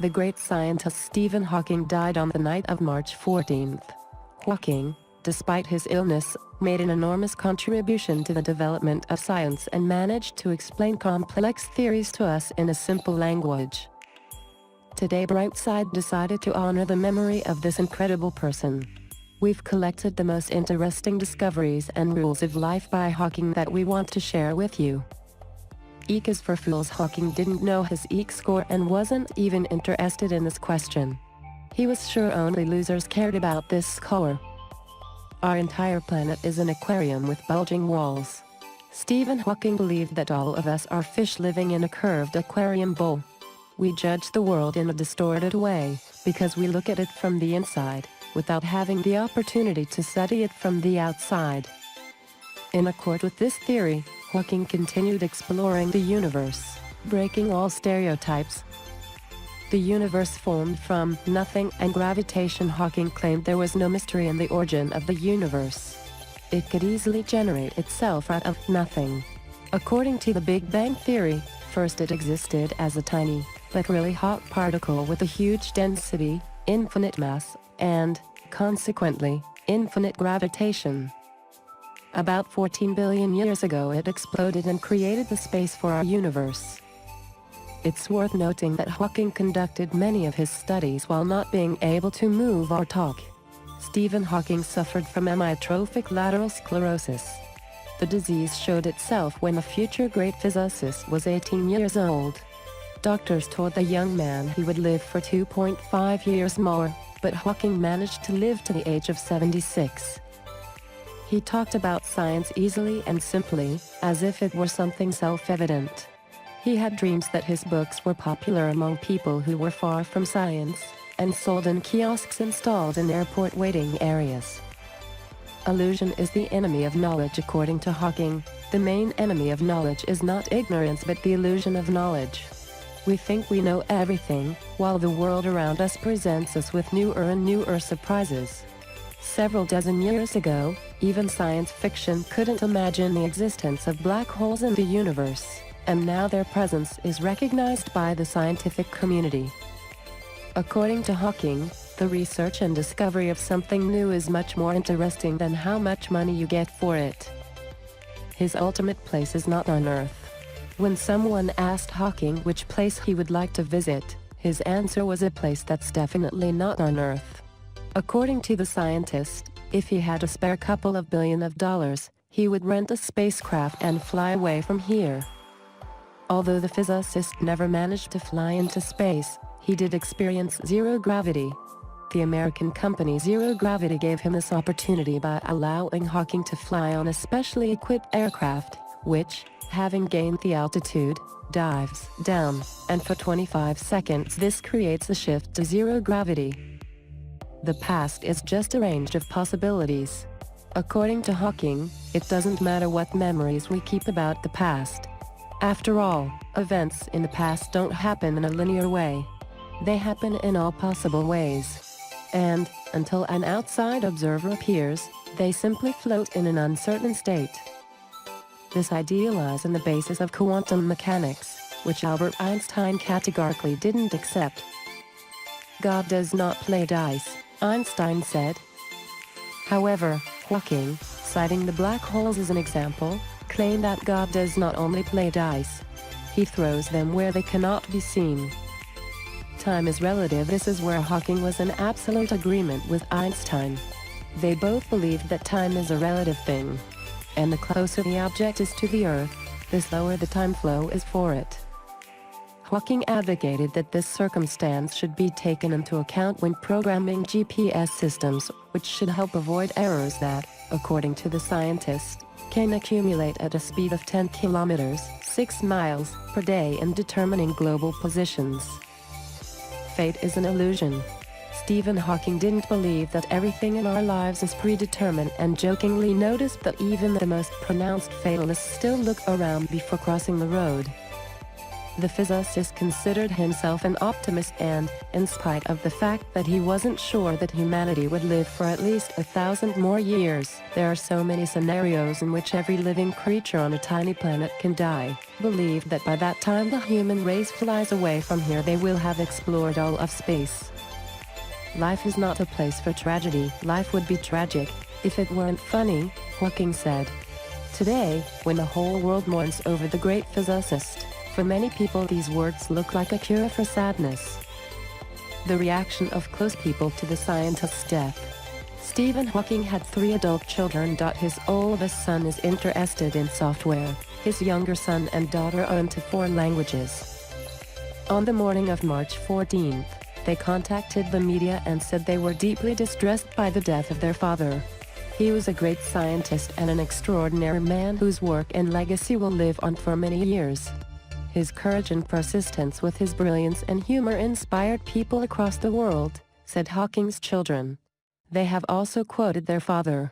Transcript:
The great scientist Stephen Hawking died on the night of March 14th. Hawking, despite his illness, made an enormous contribution to the development of science and managed to explain complex theories to us in a simple language. Today Brightside decided to honor the memory of this incredible person. We've collected the most interesting discoveries and rules of life by Hawking that we want to share with you. EEC is for fools. Hawking didn't know his EEC score and wasn't even interested in this question. He was sure only losers cared about this score. Our entire planet is an aquarium with bulging walls. Stephen Hawking believed that all of us are fish living in a curved aquarium bowl. We judge the world in a distorted way, because we look at it from the inside, without having the opportunity to study it from the outside. In accord with this theory, Hawking continued exploring the universe, breaking all stereotypes. The universe formed from nothing and gravitation. Hawking claimed there was no mystery in the origin of the universe. It could easily generate itself out of nothing. According to the Big Bang Theory, first it existed as a tiny, but really hot particle with a huge density, infinite mass, and, consequently, infinite gravitation. About 14 billion years ago it exploded and created the space for our universe. It's worth noting that Hawking conducted many of his studies while not being able to move or talk. Stephen Hawking suffered from amyotrophic lateral sclerosis. The disease showed itself when the future great physicist was 18 years old. Doctors told the young man he would live for 2.5 years more, but Hawking managed to live to the age of 76. He talked about science easily and simply, as if it were something self-evident. He had dreams that his books were popular among people who were far from science, and sold in kiosks installed in airport waiting areas. Illusion is the enemy of knowledge. According to Hawking, the main enemy of knowledge is not ignorance but the illusion of knowledge. We think we know everything, while the world around us presents us with newer and newer surprises. Several dozen years ago, even science fiction couldn't imagine the existence of black holes in the universe, and now their presence is recognized by the scientific community. According to Hawking, the research and discovery of something new is much more interesting than how much money you get for it. His ultimate place is not on Earth. When someone asked Hawking which place he would like to visit, his answer was a place that's definitely not on Earth. According to the scientist, if he had a spare couple of billion of dollars, he would rent a spacecraft and fly away from here. Although the physicist never managed to fly into space, he did experience zero gravity. The American company Zero Gravity gave him this opportunity by allowing Hawking to fly on a specially equipped aircraft, which, having gained the altitude, dives down, and for 25 seconds this creates a shift to zero gravity. The past is just a range of possibilities. According to Hawking, it doesn't matter what memories we keep about the past. After all, events in the past don't happen in a linear way. They happen in all possible ways. And, until an outside observer appears, they simply float in an uncertain state. This idea lies in the basis of quantum mechanics, which Albert Einstein categorically didn't accept. God does not play dice, Einstein said. However, Hawking, citing the black holes as an example, claimed that God does not only play dice. He throws them where they cannot be seen. Time is relative. This is where Hawking was in absolute agreement with Einstein. They both believed that time is a relative thing. And the closer the object is to the Earth, the slower the time flow is for it. Hawking advocated that this circumstance should be taken into account when programming GPS systems, which should help avoid errors that, according to the scientist, can accumulate at a speed of 10 kilometers, 6 miles, per day in determining global positions. Fate is an illusion. Stephen Hawking didn't believe that everything in our lives is predetermined and jokingly noticed that even the most pronounced fatalists still look around before crossing the road. The physicist considered himself an optimist and, in spite of the fact that he wasn't sure that humanity would live for at least 1,000 more years, there are so many scenarios in which every living creature on a tiny planet can die, believed that by that time the human race flies away from here they will have explored all of space. Life is not a place for tragedy. Life would be tragic if it weren't funny, Hawking said. Today, when the whole world mourns over the great physicist, for many people these words look like a cure for sadness. The reaction of close people to the scientist's death. Stephen Hawking had 3 adult children. His oldest son is interested in software. His younger son and daughter are into foreign languages. On the morning of March 14th, they contacted the media and said they were deeply distressed by the death of their father. He was a great scientist and an extraordinary man whose work and legacy will live on for many years. His courage and persistence with his brilliance and humor inspired people across the world, said Hawking's children. They have also quoted their father.